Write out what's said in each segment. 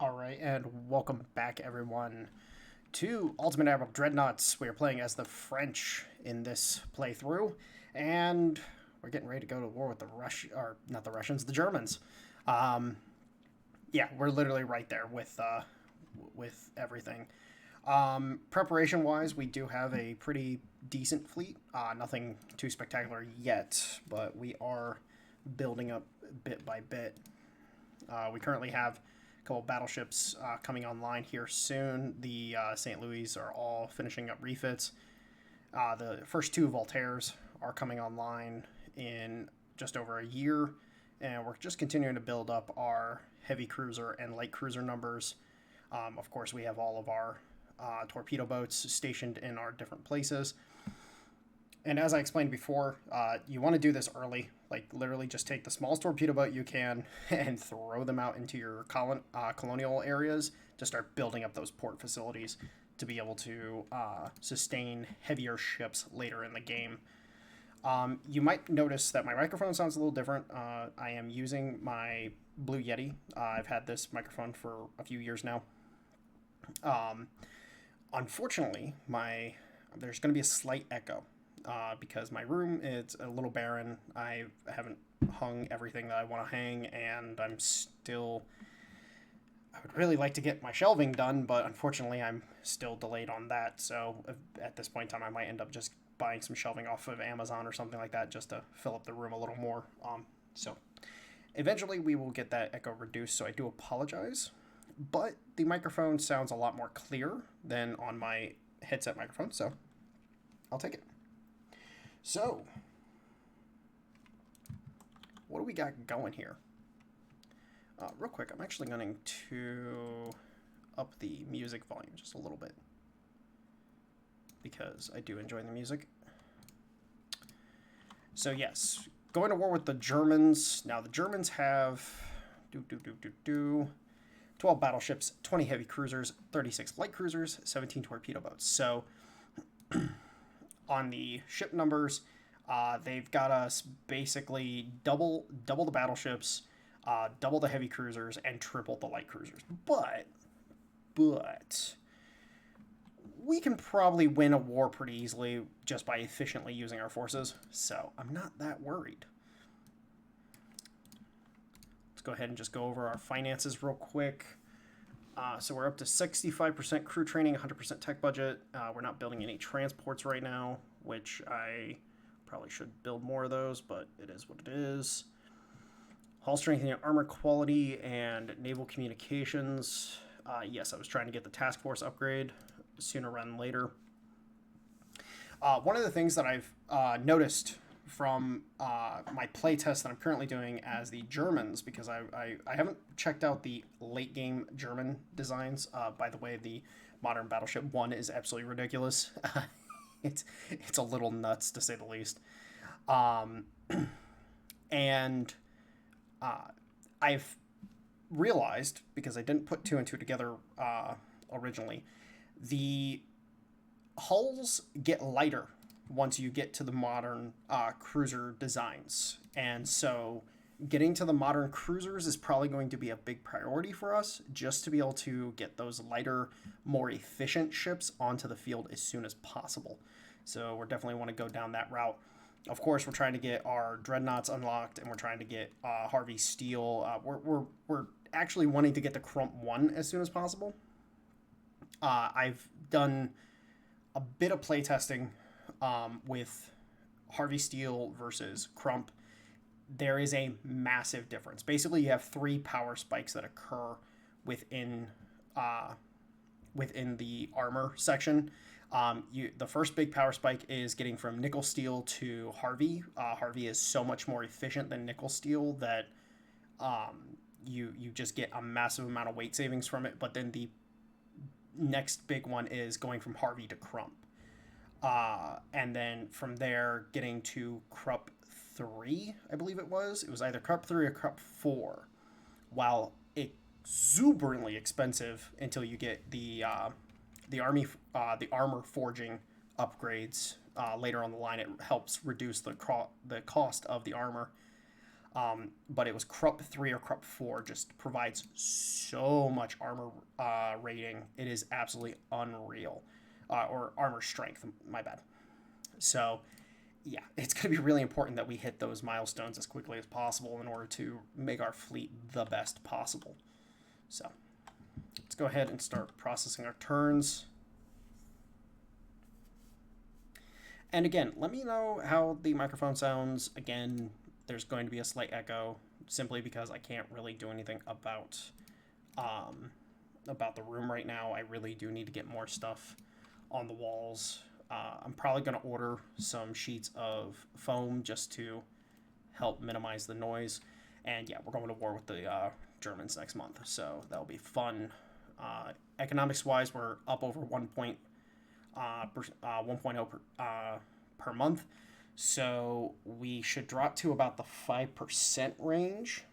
All right, and welcome back, everyone, to Ultimate Admiral Dreadnoughts. We are playing as the French in this playthrough, and we're getting ready to go to war with the or not the Russians, the Germans. Um, yeah, we're literally right there with everything. Preparation wise, we do have a pretty decent fleet. Nothing too spectacular yet, but we are building up bit by bit. We currently have a couple battleships coming online here soon. The St. Louis are all finishing up refits. The first two Voltaires are coming online in just over a year, and we're just continuing to build up our heavy cruiser and light cruiser numbers. Of course, we have all of our torpedo boats stationed in our different places. And as I explained before, you want to do this early. Like, literally just take the smallest torpedo boat you can and throw them out into your colonial areas to start building up those port facilities to be able to sustain heavier ships later in the game. You might notice that my microphone sounds a little different. I am using my Blue Yeti. I've had this microphone for a few years now. Unfortunately, there's going to be a slight echo. Because my room is a little barren. I haven't hung everything that I want to hang, and I would really like to get my shelving done, but unfortunately I'm still delayed on that. So at this point in time, I might end up just buying some shelving off of Amazon or something like that just to fill up the room a little more. So eventually we will get that echo reduced, so I do apologize. But the microphone sounds a lot more clear than on my headset microphone, so I'll take it. So, what do we got going here? Real quick, I'm actually going to up the music volume just a little bit because I do enjoy the music. So yes, going to war with the Germans. Now the Germans have 12 battleships, 20 heavy cruisers, 36 light cruisers, 17 torpedo boats. So on the ship numbers, they've got us basically double the battleships, double the heavy cruisers, and triple the light cruisers. But we can probably win a war pretty easily just by efficiently using our forces. So I'm not that worried. Let's go ahead and just go over our finances real quick. So we're up to 65% crew training, 100% tech budget. We're not building any transports right now, which I probably should build more of those, but it is what it is. Hull strength and armor quality and naval communications. Yes, I was trying to get the task force upgrade sooner rather than later. One of the things that I've noticed from my playtest that I'm currently doing as the Germans, because I haven't checked out the late game German designs. By the way, the modern Battleship 1 is absolutely ridiculous. it's a little nuts, to say the least. And I've realized, because I didn't put two and two together originally, the hulls get lighter once you get to the modern cruiser designs. And so getting to the modern cruisers is probably going to be a big priority for us, just to be able to get those lighter, more efficient ships onto the field as soon as possible. So we're definitely want to go down that route. Of course, we're trying to get our Dreadnoughts unlocked, and we're trying to get Harvey Steel. We're actually wanting to get the Crump 1 as soon as possible. I've done a bit of playtesting with Harvey Steel versus Crump. There is a massive difference. Basically, you have 3 power spikes that occur within the armor section. The first big power spike is getting from nickel steel to Harvey. Harvey is so much more efficient than nickel steel that you just get a massive amount of weight savings from it. But then the next big one is going from Harvey to Crump. And then from there, getting to Crump 3, I believe it was. It was either Crump 3 or Crump 4. While exuberantly expensive until you get the armor forging upgrades later on the line. It helps reduce the cost of the armor. But it was Krupp 3 or Krupp 4, just provides so much armor rating. It is absolutely unreal. Or armor strength, my bad. So, yeah, it's going to be really important that we hit those milestones as quickly as possible in order to make our fleet the best possible. So, let's go ahead and start processing our turns. And again, let me know how the microphone sounds. Again, there's going to be a slight echo simply because I can't really do anything about the room right now. I really do need to get more stuff on the walls. I'm probably going to order some sheets of foam just to help minimize the noise. And yeah, we're going to war with the Germans next month, so that'll be fun. Economics wise, we're up over 1.0 per month, so we should drop to about the 5% range,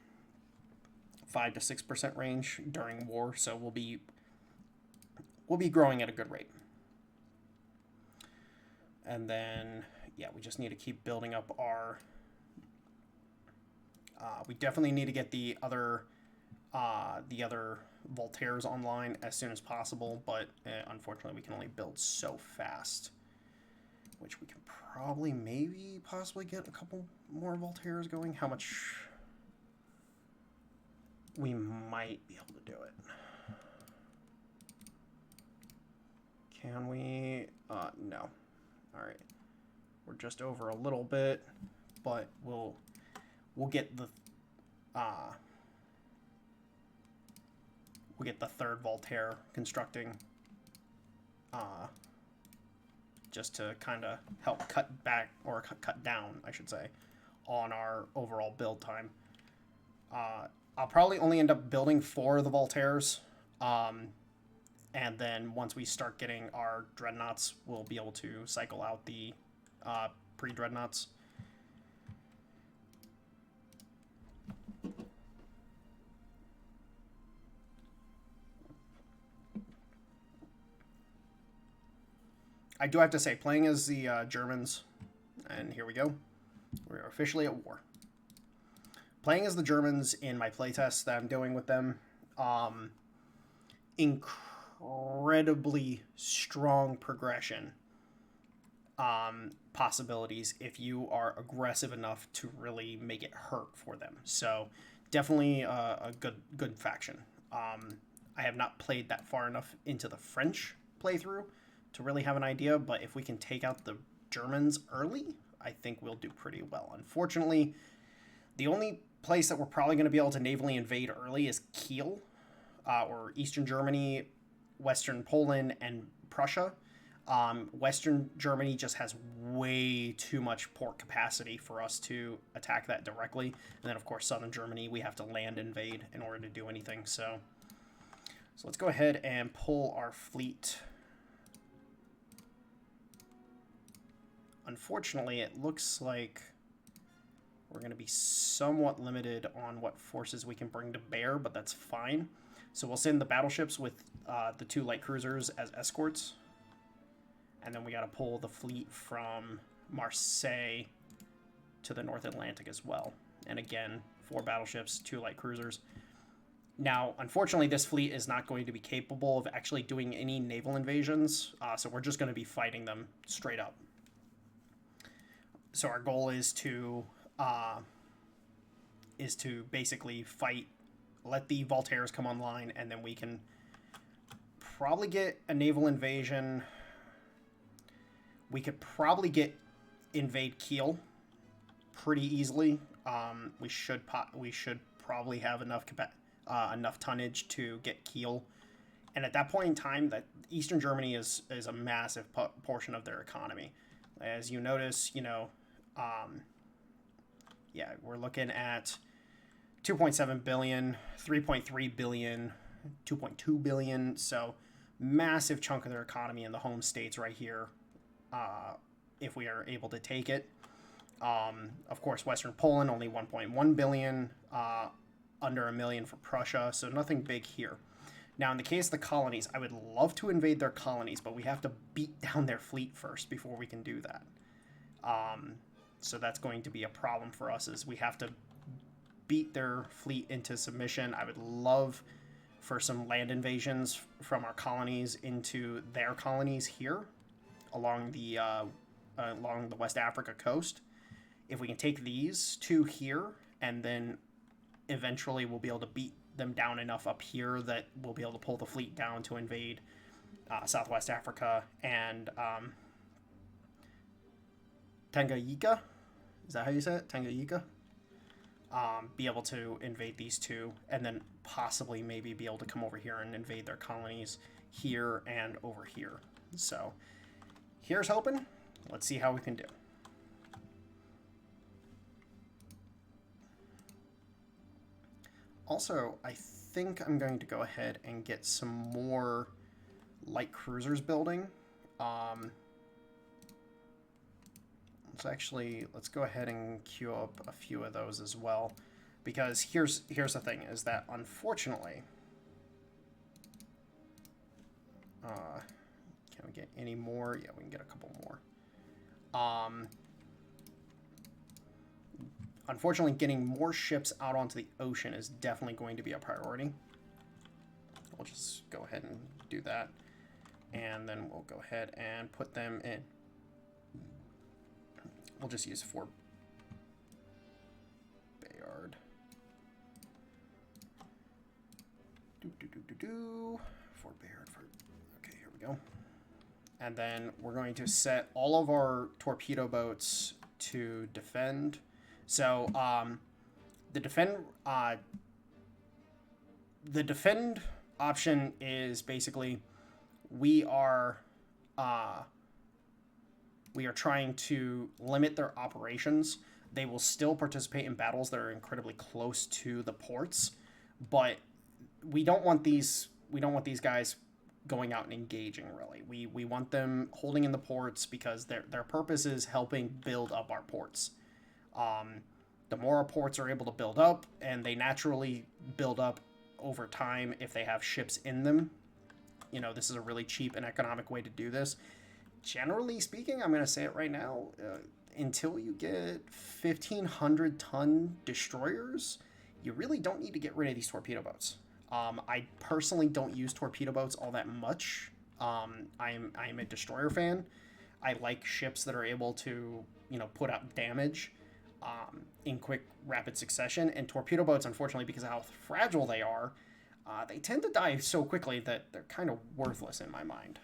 5 to 6% range during war. So we'll be growing at a good rate. And then yeah, we just need to keep building up our. We definitely need to get the other Voltaires online as soon as possible, but unfortunately we can only build so fast, which we can probably possibly get a couple more Voltaires going. How much we might be able to do it. Can we? No. All right. We're just over a little bit, but we'll get the third Voltaire constructing, just to kind of help cut back, or cut down, I should say, on our overall build time. I'll probably only end up building 4 of the Voltaires, and then once we start getting our Dreadnoughts, we'll be able to cycle out the pre-Dreadnoughts. I do have to say, playing as the Germans, and here we go, we're officially at war. Playing as the Germans in my playtest that I'm doing with them, incredibly strong progression possibilities if you are aggressive enough to really make it hurt for them. So definitely a good faction. I have not played that far enough into the French playthrough to really have an idea, but if we can take out the Germans early, I think we'll do pretty well. Unfortunately, the only place that we're probably going to be able to navally invade early is Kiel, or Eastern Germany, Western Poland, and Prussia. Western Germany just has way too much port capacity for us to attack that directly. And then, of course, Southern Germany, we have to land invade in order to do anything. So let's go ahead and pull our fleet. Unfortunately, it looks like we're going to be somewhat limited on what forces we can bring to bear, but that's fine. So we'll send the battleships with the 2 light cruisers as escorts. And then we got to pull the fleet from Marseille to the North Atlantic as well. And again, 4 battleships, 2 light cruisers. Now, unfortunately, this fleet is not going to be capable of actually doing any naval invasions, so we're just going to be fighting them straight up. So our goal is to basically fight, let the Voltaires come online, and then we can probably get a naval invasion. We could probably invade Kiel pretty easily. We should probably have enough tonnage to get Kiel, and at that point in time, that Eastern Germany is a massive portion of their economy. As you notice, yeah, we're looking at 2.7 billion, 3.3 billion, 2.2 billion. So massive chunk of their economy in the home states right here, if we are able to take it. Of course, Western Poland, only 1.1 billion, under 1 million for Prussia. So nothing big here. Now, in the case of the colonies, I would love to invade their colonies, but we have to beat down their fleet first before we can do that. So that's going to be a problem for us, is we have to beat their fleet into submission. I would love for some land invasions from our colonies into their colonies here along the West Africa coast. If we can take these two here, and then eventually we'll be able to beat them down enough up here that we'll be able to pull the fleet down to invade Southwest Africa and Tanganyika. Is that how you say it? Tanganyika? Be able to invade these two, and then possibly maybe be able to come over here and invade their colonies here and over here. So here's hoping. Let's see how we can do. Also, I think I'm going to go ahead and get some more light cruisers building. Let's go ahead and queue up a few of those as well, because here's the thing, is that unfortunately, can we get any more? Yeah, we can get a couple more. Unfortunately, getting more ships out onto the ocean is definitely going to be a priority. We'll just go ahead and do that, and then we'll go ahead and put them in. We'll just use Fort Bayard. Fort Bayard. Okay, here we go. And then we're going to set all of our torpedo boats to defend. So the defend option is basically we are trying to limit their operations. They will still participate in battles that are incredibly close to the ports, but we don't want these guys going out and engaging, really. We want them holding in the ports because their purpose is helping build up our ports. The more our ports are able to build up, and they naturally build up over time if they have ships in them. You know, this is a really cheap and economic way to do this. Generally speaking, I'm going to say it right now, until you get 1,500-ton destroyers, you really don't need to get rid of these torpedo boats. I personally don't use torpedo boats all that much. I'm a destroyer fan. I like ships that are able to, put up damage in quick, rapid succession. And torpedo boats, unfortunately, because of how fragile they are, they tend to die so quickly that they're kind of worthless in my mind.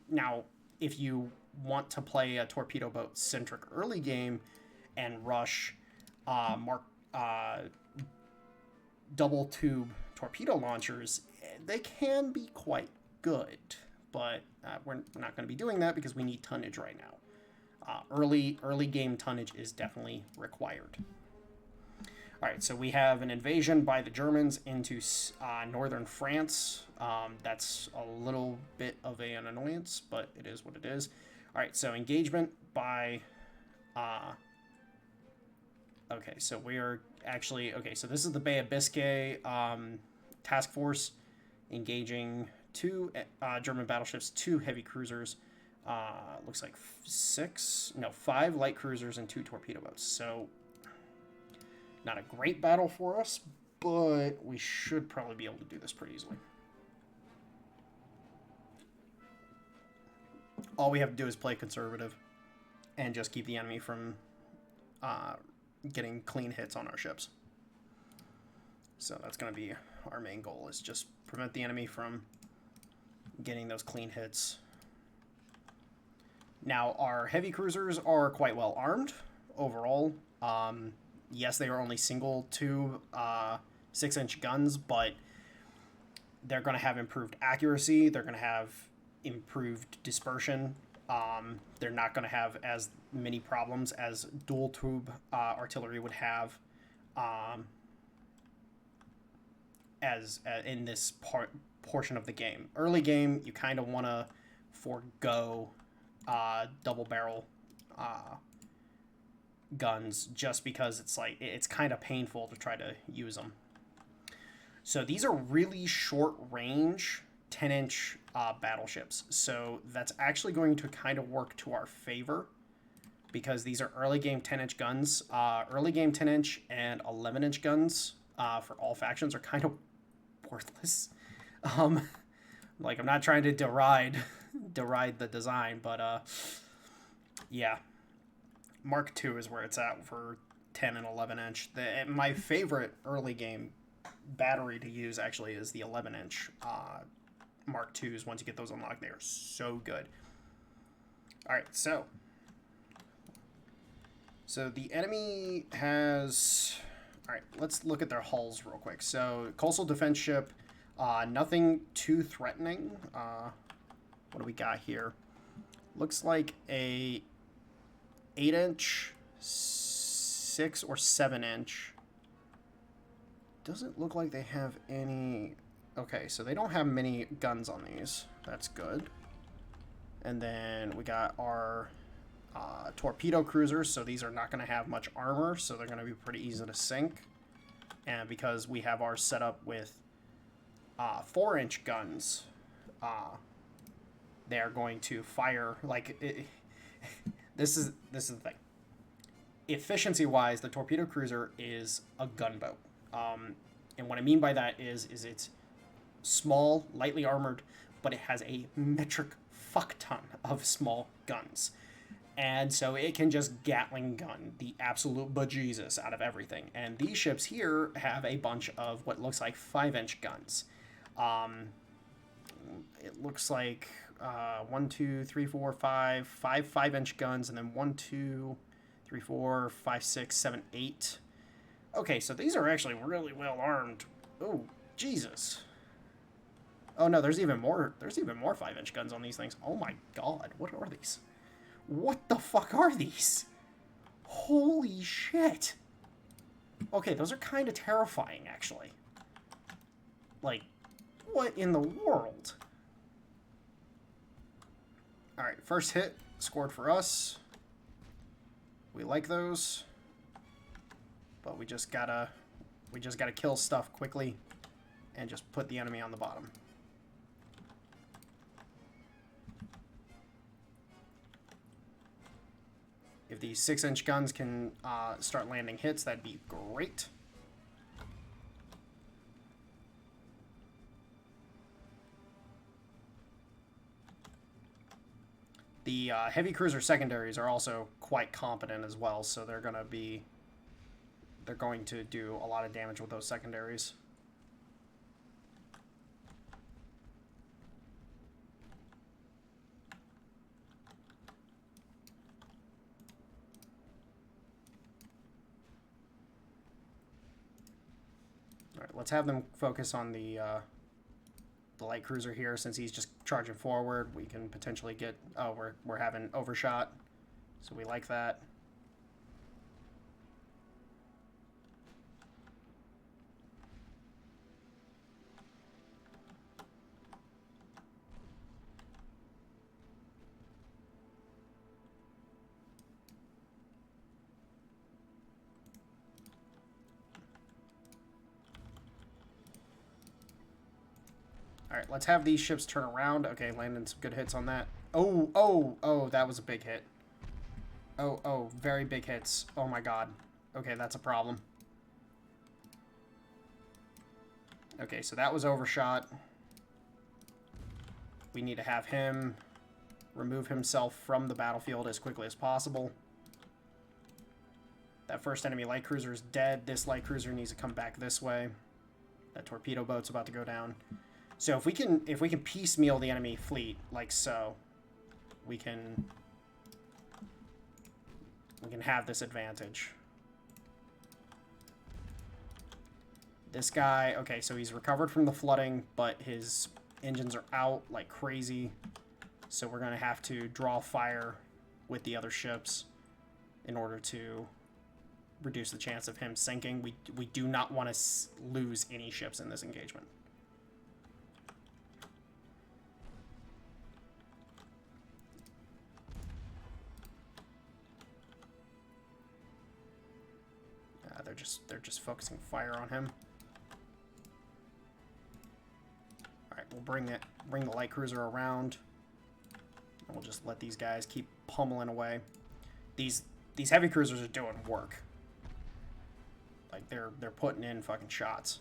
Now, if you want to play a torpedo boat centric early game and rush double tube torpedo launchers, they can be quite good, but we're not going to be doing that because we need tonnage right now. Early game tonnage is definitely required. All right, so we have an invasion by the Germans into northern France. That's a little bit of an annoyance, but it is what it is. All right, so engagement by... okay, so we are actually... Okay, so this is the Bay of Biscay task force engaging 2 German battleships, 2 heavy cruisers. Looks like 5 light cruisers and 2 torpedo boats. So... not a great battle for us, but we should probably be able to do this pretty easily. All we have to do is play conservative and just keep the enemy from getting clean hits on our ships. So that's going to be our main goal, is just prevent the enemy from getting those clean hits. Now, our heavy cruisers are quite well armed overall. Yes, they are only single tube 6-inch guns, but they're going to have improved accuracy. They're going to have improved dispersion. They're not going to have as many problems as dual tube artillery would have as in this portion of the game. Early game, you kind of want to forego double barrel guns just because it's kind of painful to try to use them. So these are really short range 10-inch battleships, so that's actually going to kind of work to our favor. because these are early game 10-inch guns. Early game 10-inch and 11-inch guns for all factions are kind of worthless. Like, I'm not trying to deride the design, but yeah, Mark II is where it's at for 10 and 11-inch. My favorite early game battery to use actually is the 11-inch Mark IIs. Once you get those unlocked, they are so good. All right, so the enemy has... All right, let's look at their hulls real quick. So coastal defense ship, nothing too threatening. What do we got here? Looks like a 8-inch, 6 or 7-inch. Doesn't look like they have any... Okay, so they don't have many guns on these. That's good. And then we got our torpedo cruisers, so these are not going to have much armor, so they're going to be pretty easy to sink. And because we have ours set up with 4-inch guns, they are going to fire like this is the thing. Efficiency wise, the torpedo cruiser is a gunboat, and what I mean by that is it's small, lightly armored, but it has a metric fuck ton of small guns. And so it can just Gatling gun the absolute bejesus out of everything. And these ships here have a bunch of what looks like 5-inch guns. It looks like 1, 2, 3, 4, 5 5-inch guns, and then 1, 2, 3, 4, 5, 6, 7, 8. Okay, so these are actually really well armed. Oh, Jesus. Oh no, there's even more 5-inch guns on these things. Oh my god, what are these? What the fuck are these? Holy shit. Okay, those are kind of terrifying, actually. Like, what in the world? Alright, first hit scored for us. We like those. But we just gotta kill stuff quickly and just put the enemy on the bottom. If these 6-inch guns can start landing hits, that'd be great. The heavy cruiser secondaries are also quite competent as well, so they're going to do a lot of damage with those secondaries. Alright, let's have them focus on the light cruiser here. Since he's just charging forward, we can potentially get... Oh, we're having overshot, so we like that. Alright, let's have these ships turn around. Okay, landing some good hits on that. Oh, that was a big hit. Oh, very big hits. Oh my god. Okay, that's a problem. Okay, so that was overshot. We need to have him remove himself from the battlefield as quickly as possible. That first enemy light cruiser is dead. This light cruiser needs to come back this way. That torpedo boat's about to go down. So if we can piecemeal the enemy fleet like so, we can have this advantage. This guy, okay, so he's recovered from the flooding, but his engines are out like crazy. So we're going to have to draw fire with the other ships in order to reduce the chance of him sinking. We do not want to lose any ships in this engagement. They're just focusing fire on him. All right, we'll bring the light cruiser around, and we'll just let these guys keep pummeling away. these heavy cruisers are doing work. Like, they're putting in fucking shots.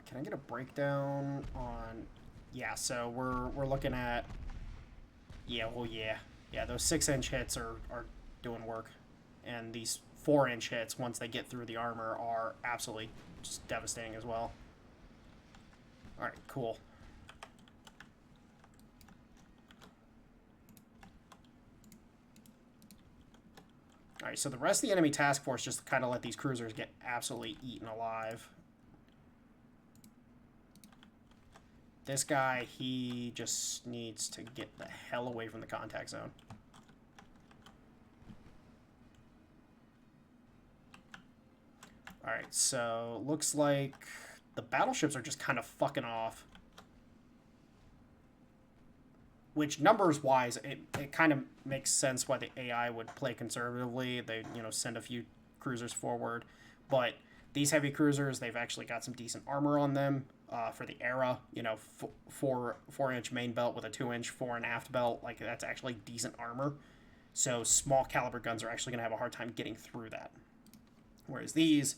Can I get a breakdown on... Yeah, so we're looking at... Yeah, well, yeah. Yeah, those 6-inch hits are doing work. And these 4-inch hits, once they get through the armor, are absolutely just devastating as well. Alright, cool. Alright, so the rest of the enemy task force just kind of let these cruisers get absolutely eaten alive. This guy, he just needs to get the hell away from the contact zone. Alright, so looks like the battleships are just kind of fucking off. Which, numbers-wise, it kind of makes sense why the AI would play conservatively. They, you know, send a few cruisers forward. But these heavy cruisers, they've actually got some decent armor on them. For the era, you know, 4-inch main belt with a 2-inch fore and aft belt, like, that's actually decent armor. So small caliber guns are actually going to have a hard time getting through that. Whereas these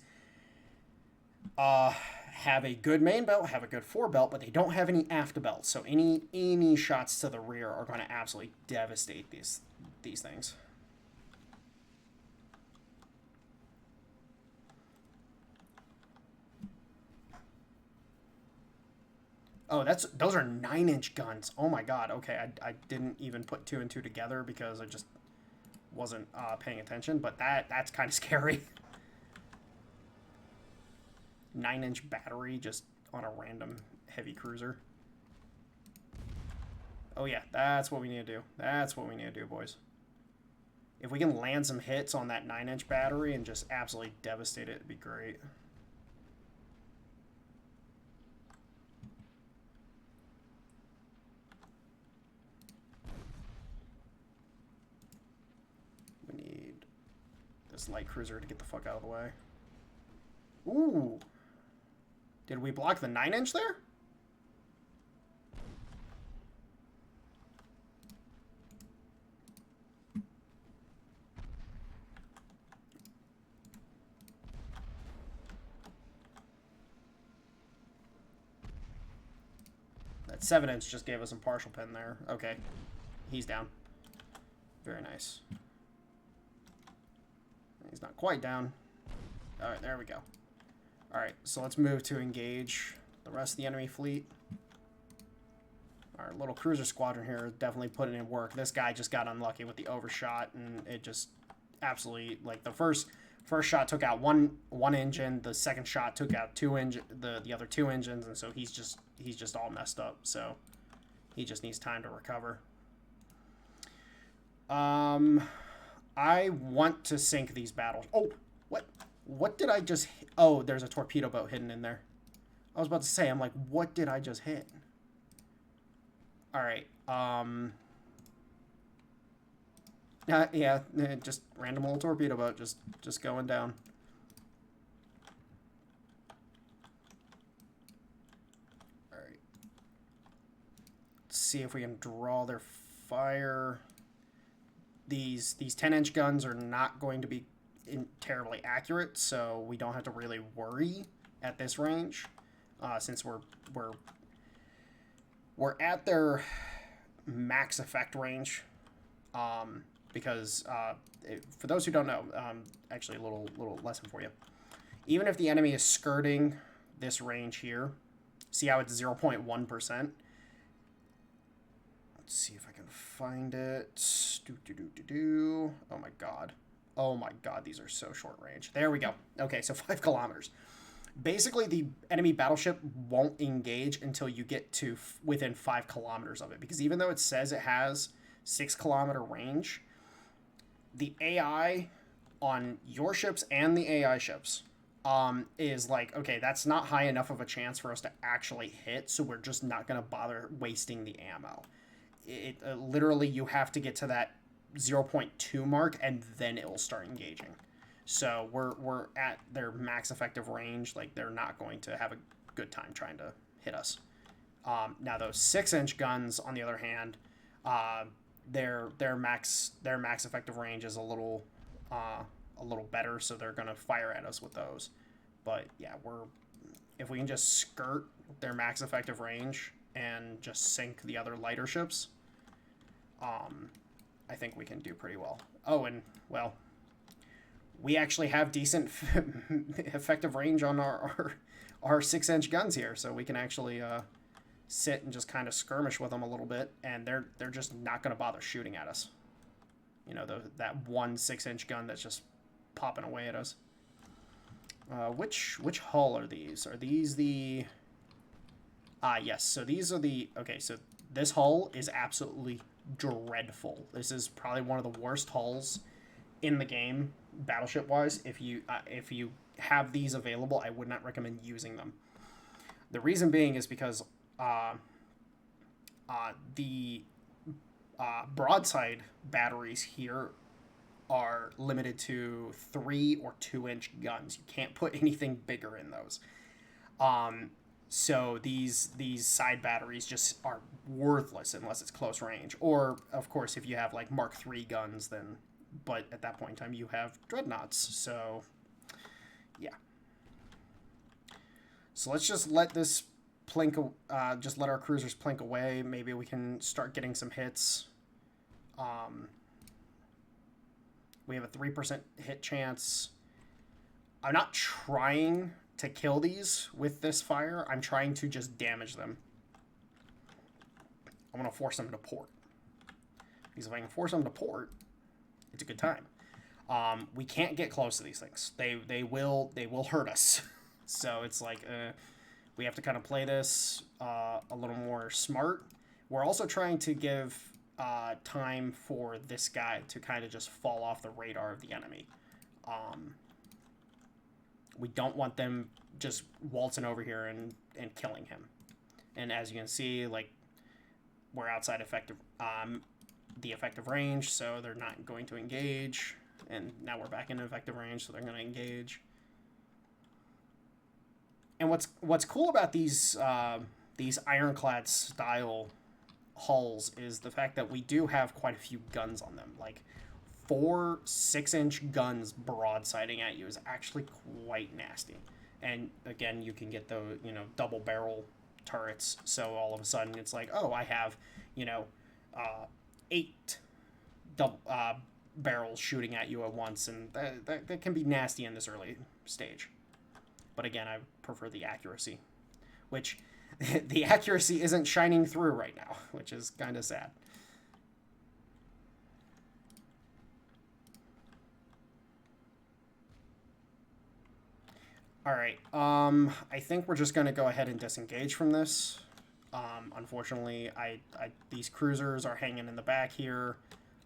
have a good main belt, have a good fore belt, but they don't have any aft belt. So any shots to the rear are going to absolutely devastate these things. Oh, those are 9-inch guns. Oh my god. Okay, I didn't even put 2 and 2 together because I just wasn't paying attention. But that's kind of scary. 9-inch battery just on a random heavy cruiser. Oh yeah, that's what we need to do. That's what we need to do, boys. If we can land some hits on that 9-inch battery and just absolutely devastate it, it'd be great. This light cruiser to get the fuck out of the way. Ooh. Did we block the 9-inch there? That 7-inch just gave us some partial pin there. Okay. He's down. Very nice. He's not quite down. Alright, there we go. Alright, so let's move to engage the rest of the enemy fleet. Our little cruiser squadron here is definitely putting in work. This guy just got unlucky with the overshot, and it just absolutely, like, the first shot took out one engine, the second shot took out the other 2 engines, and so he's just all messed up. So he just needs time to recover. I want to sink these battles. Oh, what did I just hit? Oh, there's a torpedo boat hidden in there. I was about to say, I'm like, what did I just hit? Alright, yeah, just random little torpedo boat, just going down. Alright. Let's see if we can draw their fire. These 10-inch guns are not going to be terribly accurate, so we don't have to really worry at this range, since we're at their max effect range. Because for those who don't know, actually a little lesson for you. Even if the enemy is skirting this range here, see how it's 0.1%. Let's see if I can find it. Oh my god. Oh my god, these are so short range. There we go. Okay, so 5 kilometers. Basically, the enemy battleship won't engage until you get to within 5 kilometers of it. Because even though it says it has 6-kilometer range, the AI on your ships and the AI ships is like, okay, that's not high enough of a chance for us to actually hit, so we're just not going to bother wasting the ammo. Literally, you have to get to 0.2 mark, and then it will start engaging. So we're at their max effective range. Like, they're not going to have a good time trying to hit us. Now those 6-inch guns, on the other hand, their max effective range is a little better, so they're gonna fire at us with those. But yeah, if we can just skirt their max effective range and just sink the other lighter ships, I think we can do pretty well. Oh, and well, we actually have decent effective range on our 6-inch guns here, so we can actually sit and just kind of skirmish with them a little bit, and they're just not going to bother shooting at us. You know, that one 6-inch gun that's just popping away at us. Which hull are these? Are these the... yes, so these are the... Okay, so this hull is absolutely dreadful. This is probably one of the worst hulls in the game, battleship-wise. If you have these available, I would not recommend using them. The reason being is because the broadside batteries here are limited to 3 or 2-inch guns. You can't put anything bigger in those. So these side batteries just are worthless unless it's close range. Or, of course, if you have like Mark III guns, then... But at that point in time, you have Dreadnoughts. So, yeah. So let's just let this plink... just let our cruisers plink away. Maybe we can start getting some hits. We have a 3% hit chance. I'm not trying to kill these with this fire. I'm trying to just damage them. I want to force them to port. Because if I can force them to port, it's a good time. We can't get close to these things. They will hurt us. So it's like we have to kind of play this a little more smart. We're also trying to give time for this guy to kind of just fall off the radar of the enemy. We don't want them just waltzing over here and killing him. And as you can see, like, we're outside the effective range, so they're not going to engage. And now we're back in effective range, so they're going to engage. And what's cool about these ironclad style hulls is the fact that we do have quite a few guns on them. Like, 4 6-inch guns broadsiding at you is actually quite nasty. And again, you can get the double barrel turrets, so all of a sudden it's like, oh, I have 8 double barrels shooting at you at once, and that can be nasty in this early stage. But again, I prefer the accuracy, which the accuracy isn't shining through right now, which is kind of sad. All right, I think we're just going to go ahead and disengage from this. Unfortunately, these cruisers are hanging in the back here.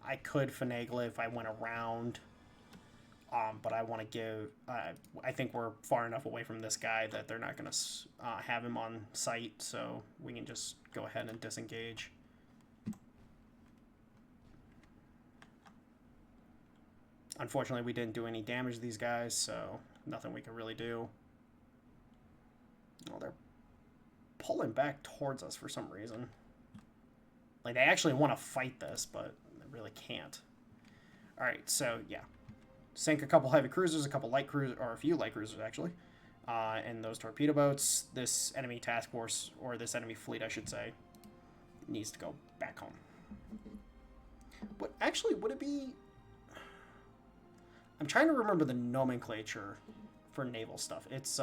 I could finagle it if I went around, but I want to give... I think we're far enough away from this guy that they're not going to have him on sight, so we can just go ahead and disengage. Unfortunately, we didn't do any damage to these guys, so nothing we can really do. Oh, they're pulling back towards us for some reason. Like, they actually want to fight this, but they really can't. Alright, so, yeah. Sink a couple heavy cruisers, a couple light cruisers, or a few light cruisers, actually. And those torpedo boats. This enemy task force, or this enemy fleet, I should say, needs to go back home. But actually, would it be... I'm trying to remember the nomenclature for naval stuff. It's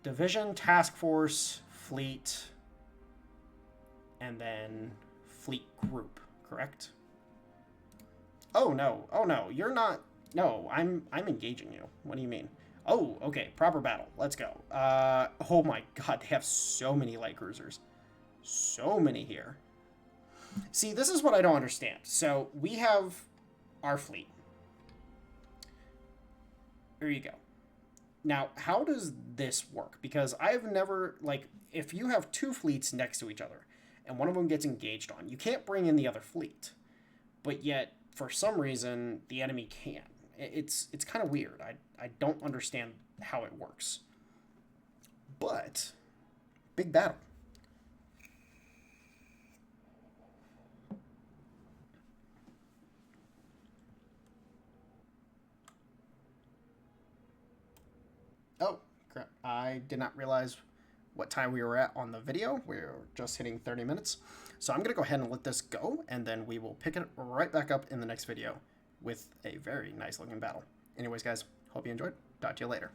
division, task force, fleet, and then fleet group, correct? Oh no, you're not. No, I'm engaging you. What do you mean? Oh, okay, proper battle. Let's go. Oh my god, they have so many light cruisers. So many here. See, this is what I don't understand. So, we have our fleet. There you go. Now, how does this work? Because I've never, like, if you have 2 fleets next to each other, and one of them gets engaged on, you can't bring in the other fleet. but yet for some reason the enemy can. It's kind of weird. I don't understand how it works. But big battle. Oh, crap. I did not realize what time we were at on the video. We're just hitting 30 minutes. So I'm going to go ahead and let this go, and then we will pick it right back up in the next video with a very nice looking battle. Anyways, guys, hope you enjoyed. Talk to you later.